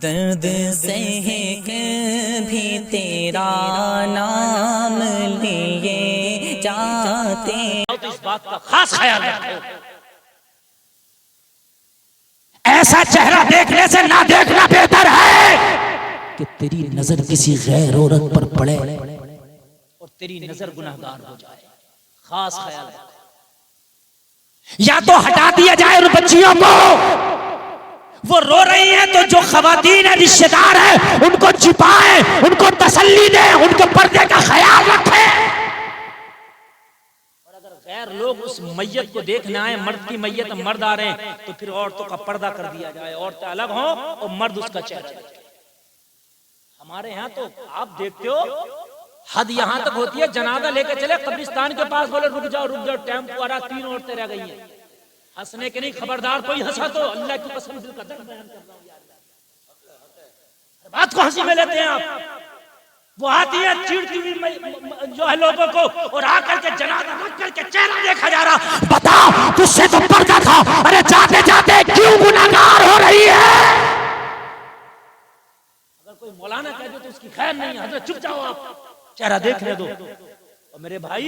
दर्द सह भी तेरा नाम लिए जाते। तो इस बात का खास ख्याल रखो, ऐसा चेहरा देखने से ना देखना बेहतर है कि तेरी नजर किसी गैर औरत पर पड़े और तेरी नजर गुनाहगार हो जाए। खास ख्याल रखो, या तो हटा दिया जाए उन बच्चियों को, वो रो रही हैं तो जो खवातीन है रिश्तेदार है उनको छिपाए, उनको तसल्ली दे, उनके पर्दे का ख्याल रखे। और अगर गैर लोग उस मैयत को देखने आए, मर्द की मैयत मर्द आ रहे हैं, तो फिर औरतों का पर्दा कर दिया जाए, औरतें अलग हों और मर्द उसका चेहरा देखे। हमारे यहाँ तो आप देखते हो हद यहां तक होती है, जनाजा लेके चले कब्रिस्तान के पास, बोले रुक जाओ टेम्पो आ रहा, 3 औरतें रह गई हैं। हंसने के नहीं, खबरदार कोई हंसा तो अल्लाह की कसम दिल का दर्द बयान कर रहा हूं यार। बात को हंसी में लेते हैं आप। वो आती है चिढ़ती हुई जो है लोगों को, और आकर के जनाजा रख करके चेहरा देखा जा रहा, बता तुझसे तो पर्दा था, अरे जाते जाते क्यों गुनाहगार हो रही है। अगर कोई मौलाना कह दे तो उसकी खैर नहीं है, चुप जाओ आप, चेहरा देखने दो। और मेरे भाई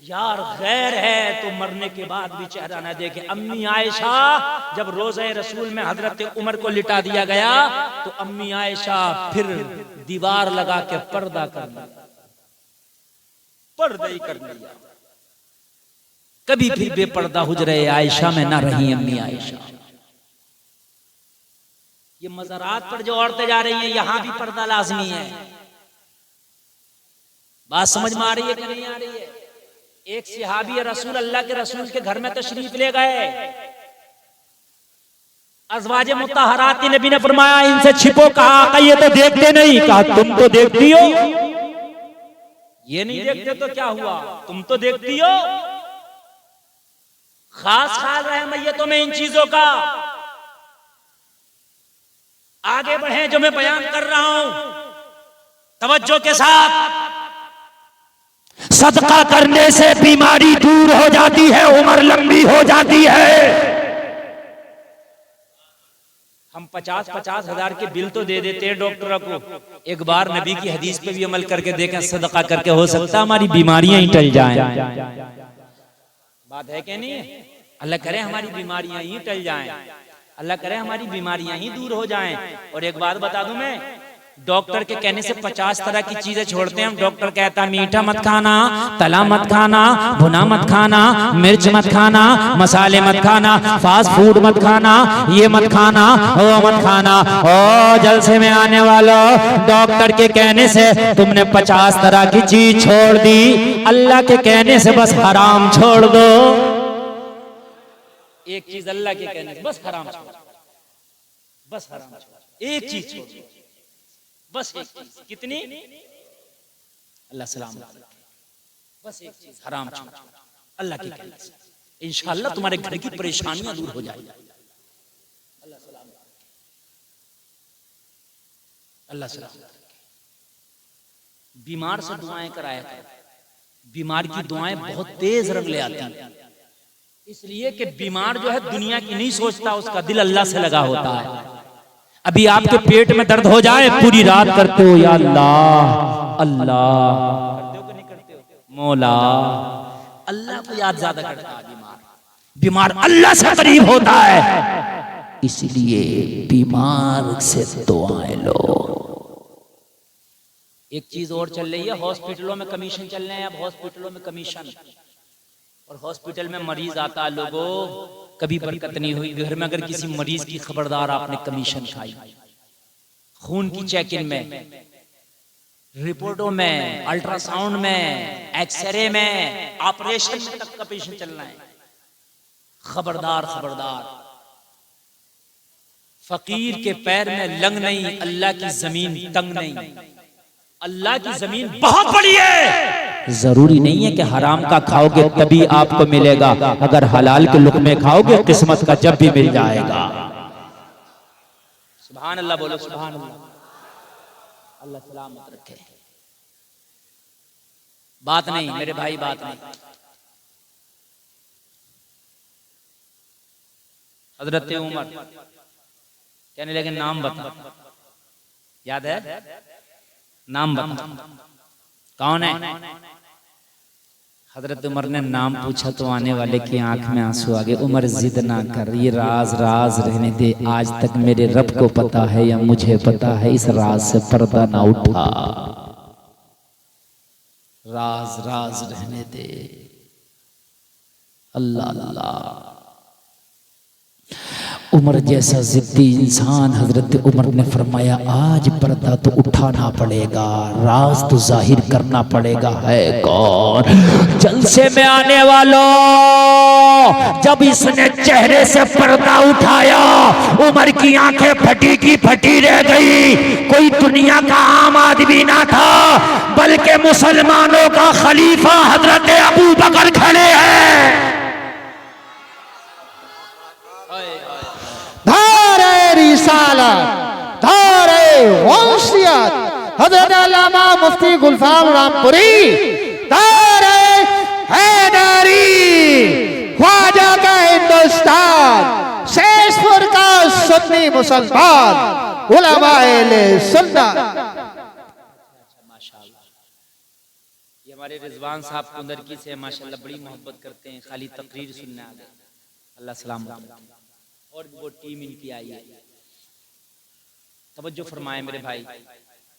यार गैर है तो मरने के बाद भी चेहरा ना देखे। अम्मी आयशा जब रोज़े रसूल में हजरत उमर को लिटा दिया गया तो अम्मी आयशा फिर दीवार लगा के पर्दा कर लिया, पर्दा ही कर लिया। कभी फिर बेपर्दा हुजरे आयशा में ना रही अम्मी आयशा। ये मज़ारात पर जो औरतें जा रही हैं यहां भी पर्दा लाजमी है। बात समझ में आ रही है कि नहीं आ रही है। एक सहाबी रसूल अल्लाह के रसूल के घर में तशरीफ ले गए, अज़वाजे मुत्तहरात नबी ने फरमाया इनसे छिपो, कहा ये तो देखते नहीं, कहा तुम तो देखती हो। ये नहीं देखते तो क्या हुआ, तुम तो देखती हो। खास ख्याल रहे मैयतों में इन चीजों का। आगे बढ़े, जो मैं बयान कर रहा हूं तवज्जो के साथ। सदका करने से बीमारी दूर हो जाती है, उम्र लंबी हो जाती है। हम 50-50 हजार के बिल तो दे देते हैं डॉक्टर को, एक बार नबी की हदीस पे भी अमल करके देखें, सदका करके हो सकता है हमारी बीमारियां ही टल जाएं। बात है कि नहीं? अल्लाह करे हमारी बीमारियां ही टल जाएं, अल्लाह करे हमारी बीमारियां ही दूर हो जाएं। और एक बात बता दूं मैं, डॉक्टर के कहने से 50 तरह की चीजें छोड़ते हैं हम। डॉक्टर कहता है मीठा मत खाना, तला मत खाना, भुना मत खाना, मिर्च मत खाना, मसाले मत खाना, फास्ट फूड मत खाना, ये मत खाना, वो मत खाना। ओ जलसे में आने वालों, डॉक्टर के कहने से तुमने 50 तरह की चीज छोड़ दी, अल्लाह के कहने से बस हराम छोड़ दो। एक चीज अल्लाह के कहने से बस हराम छोड़, बस हराम छोड़, एक चीज छोड़, बस एक चीज। कितनी? अल्लाह सलाम, बस एक चीज हराम छोड़, अल्लाह की कहने से इंशाअल्लाह तुम्हारे घर की परेशानियां दूर हो जाएगी। अल्लाह सलाम, अल्लाह सलाम। बीमार से दुआएं कराया करो, बीमार की दुआएं बहुत तेज रंग ले आती हैं, इसलिए कि बीमार जो है दुनिया की नहीं सोचता, उसका दिल अल्लाह से लगा होता है। अभी आपके पेट में दर्द हो जाए, पूरी रात करते हो या अल्लाह अल्लाह, करते हो कि नहीं करते हो? मौला, अल्लाह को याद ज्यादा करता है बीमार, बीमार अल्लाह से करीब होता है, इसलिए बीमार से दुआएं लो। एक चीज और चल रही है, हॉस्पिटलों में कमीशन चल रहे हैं अब, हॉस्पिटलों में कमीशन। और हॉस्पिटल में मरीज आता है, लोगों कभी बरकत नहीं हुई घर में अगर किसी मरीज की खबरदार आपने कमीशन खाई। खून की चेकिंग में, रिपोर्टों में, अल्ट्रासाउंड में, एक्सरे में, ऑपरेशन में तक कमीशन चलना है। खबरदार खबरदार, फकीर के पैर में लंग नहीं, अल्लाह की जमीन तंग नहीं। अल्लाह की जमीन बहुत बड़ी है, जरूरी नहीं है कि हराम का खाओगे तभी आपको मिलेगा, अगर हलाल के लुक़मे खाओगे किस्मत का जब भी मिल जाएगा। सुभान अल्लाह बोलो, सुभान अल्लाह। अल्लाह सलामत रखे। बात नहीं मेरे भाई, बात नहीं। हजरत उमर कहने लगे नाम बता। याद है? नाम बता, कौन है? हजरत उमर ने नाम पूछा तो आने वाले की आंख में आंसू आ गए। उमर जिद ना कर, ये राज राज रहने दे। आज तक मेरे रब को पता है या मुझे पता है, इस राज से पर्दा ना उठा। राज राज रहने दे। अल्लाह अल्लाह। उमर जैसा जिद्दी इंसान, हजरत उमर ने फरमाया आज पर्दा तो उठाना पड़ेगा, राज तो जाहिर करना पड़ेगा। है कौन? जलसे में आने वालों, जब इसने चेहरे से पर्दा उठाया, उमर की आंखें फटी की फटी रह गई। कोई दुनिया का आम आदमी ना था, बल्कि मुसलमानों का खलीफा हजरत अबू बकर खड़े हैं। धारे रिसालत, धारे वंशियत, हज़रत अल्लामा मुफ्ती गुलफाम रामपुरी, धारे हैदरी, ख्वाजा का हिंदुस्तान, शेषपुर का सुन्नी मुसलमान, उलमाए सुन्नत। माशाल्लाह, ये हमारे रिजवान साहब कुंदरकी से माशाल्लाह बड़ी मोहब्बत करते हैं, खाली तकरीर सुनने आ गए। अल्लाह सलामत रखे। और वो टीम इनकी आई है। तवज्जो फरमाए मेरे भाई,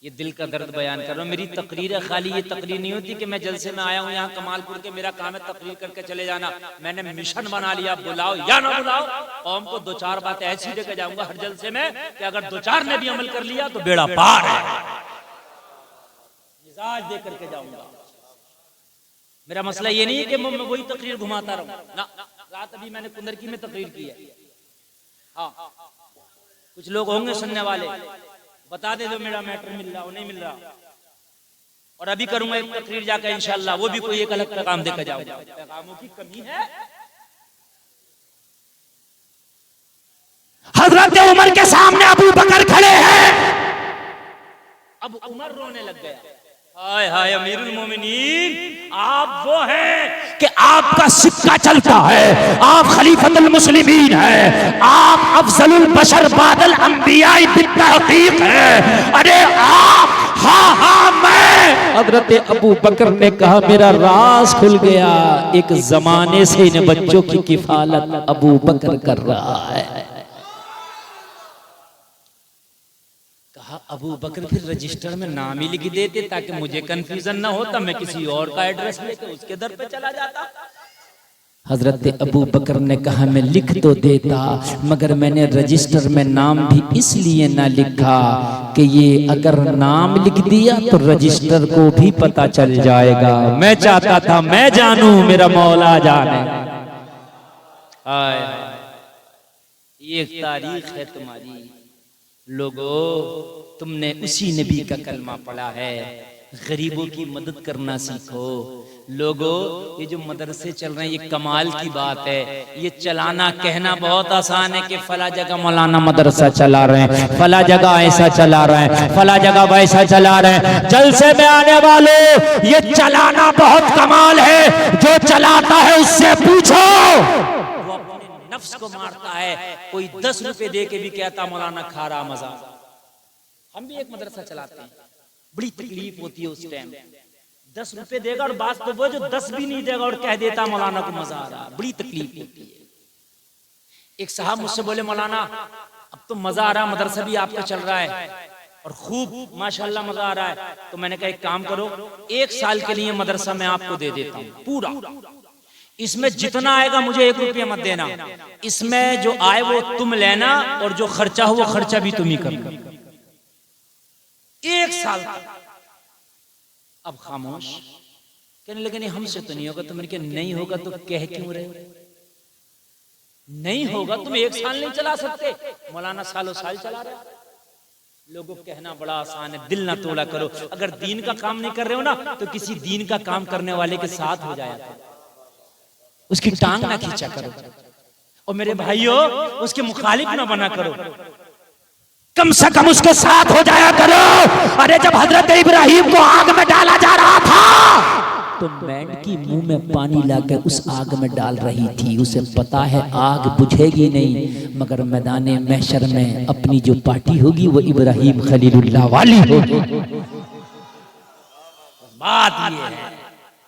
ये दिल का दर्द बयान कर रहा हूँ। मेरी तकरीर खाली ये तकरीर नहीं होती कि मैं जलसे में आया हूँ यहाँ कमालपुर के, मेरा काम है तकरीर करके चले जाना। मैंने मिशन बना लिया, बुलाओ या ना बुलाओ, कौम को दो चार बातें ऐसी देकर जाऊंगा हर जलसे में कि अगर दो चार ने भी अमल कर लिया तो बेड़ा पार है। मिजाज दे करके जाऊंगा। मेरा मसला ये नहीं है कि मैं वही तकरीर घुमाता रहूं ना। रात अभी मैंने कुंदरकी में तकरीर की है। हाँ, कुछ लोग होंगे सुनने वाले, बता दे दो मेरा मैटर मिल रहा हो नहीं मिल रहा। और अभी करूंगा एक तकरीर जाकर इंशाल्लाह, वो भी कोई एक अलग पैगाम देकर जाऊंगा। पैगामों की कमी है। हजरत उमर के सामने अबू बकर खड़े हैं। अब उमर रोने लग गया। हाय हाय अमीरुल मोमिनीन, आप वो हैं कि आपका सिक्का चलता है, आप खलीफतुल मुस्लिमीन हैं, आप अफजलुल बशर बादल अंबिया बित्तहकीक हैं। अरे आप, हाँ हाँ मैं। हजरत अबू बकर ने कहा मेरा राज खुल गया। एक जमाने से इन बच्चों की किफालत अबू बकर कर रहा है। अबू बकर फिर रजिस्टर में नाम ही लिख देते ताकि मुझे कंफ्यूजन ना हो, तब मैं किसी और का एड्रेस लेकर उसके दर पे चला जाता। हजरत अबू बकर ने कहा मैं लिख तो देता, मगर मैंने रजिस्टर में नाम भी इसलिए ना लिखा कि ये अगर नाम लिख दिया तो रजिस्टर को भी पता चल जाएगा। मैं चाहता था मैं जानूं, मेरा मौला जाने। ये तारीख है तुम्हारी लोगों, तुमने उसी नबी का कलमा पढ़ा है। गरीबों की मदद करना सीखो लोगों। ये जो मदरसे चल रहे हैं ये कमाल की बात है। ये चलाना कहना बहुत आसान है कि फला जगह मौलाना मदरसा चला रहे हैं, फला जगह ऐसा चला रहे हैं, फला जगह वैसा चला रहे हैं। जलसे में आने वाले, ये चलाना बहुत कमाल है। जो चलाता है उससे पूछो, वो अपने नफ्स को मारता है। कोई 10 रुपए दे के भी कहता मौलाना खा रहा मजा। हम भी एक मदरसा चलाते हैं, बड़ी तकलीफ होती है उस टाइम। 10 रुपए देगा और बात तो वो जो 10 भी नहीं देगा और कह देता मौलाना को मजा आ रहा, बड़ी तकलीफ होती है। एक साहब मुझसे बोले मौलाना अब तो मजा आ रहा, मदरसा भी आपका चल रहा है और खूब माशाल्लाह मजा आ रहा है। तो मैंने कहा एक काम करो, 1 साल के लिए मदरसा मैं आपको दे देता हूँ पूरा। इसमें जितना आएगा मुझे 1 रुपया मत देना, इसमें जो आए वो तुम लेना और जो खर्चा हो वो खर्चा भी तुम ही करना। 1 साल। अब खामोश। कहने लगे नहीं हमसे तो नहीं होगा। तो मैंने कहा नहीं होगा तो कह क्यों रहे हो? नहीं होगा, तुम 1 साल नहीं चला सकते, मौलाना सालों साल चला रहे। लोगों को कहना बड़ा आसान है, दिल ना तोड़ा करो। अगर दीन का काम नहीं कर रहे हो ना तो किसी दीन का काम करने वाले के साथ हो जाया करो, उसकी टांग ना खींचा करो। और मेरे भाइयों उसके मुखालिफ ना बना करो, कम से कम उसके साथ हो जाया करो। अरे जब हजरत इब्राहिम को आग में डाला जा रहा था तो मेंढकी मुंह में पानी लाकर उस आग में डाल रही थी। उसे पता है आग बुझेगी नहीं, मगर मैदान महशर में अपनी जो पार्टी होगी वो इब्राहिम खलीलुल्लाह वाली होगी। बात ये है,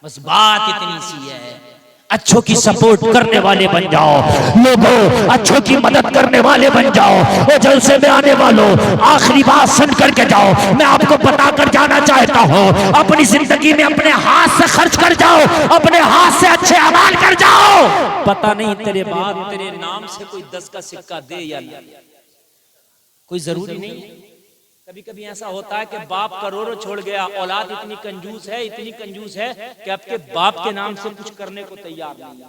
बस बात इतनी सी है, अच्छों की सपोर्ट करने वाले बन जाओ लोगों, अच्छों की मदद करने वाले बन जाओ। वो जलसे में आने वालों, आखिरी बात सुन करके जाओ। मैं आपको बता कर जाना चाहता हूँ, अपनी जिंदगी में अपने हाथ से खर्च कर जाओ, अपने हाथ से अच्छे अमाल कर जाओ। पता नहीं तेरे बाप तेरे नाम से कोई 10 का सिक्का दे या नहीं, कोई जरूरी नहीं है। कभी कभी ऐसा होता है कि बाप करोड़ों छोड़ गया, औलाद इतनी कंजूस है, इतनी कंजूस है कि आपके बाप के नाम से कुछ करने को तैयार नहीं है।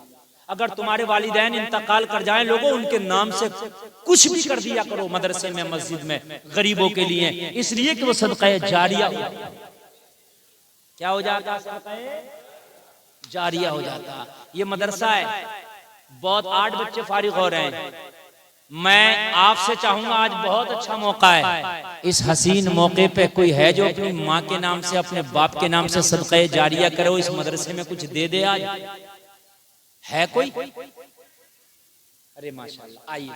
अगर तुम्हारे वालिदैन इंतकाल कर जाएं लोगों, उनके नाम से कुछ भी कर दिया करो, मदरसे में, मस्जिद में, गरीबों के लिए, इसलिए कि वो सदका जारिया हो जाता। क्या हो जाता? सदका जारिया हो जाता। ये मदरसा है, बहुत 8 बच्चे फारिग हो रहे हैं। मैं आपसे चाहूंगा, आज बहुत अच्छा मौका है, इस हसीन मौके पे कोई है जो अपनी माँ के नाम से, अपने बाप के नाम से सदका जारिया करे, इस मदरसे में कुछ दे दे। आज है कोई? अरे माशाल्लाह, आइए।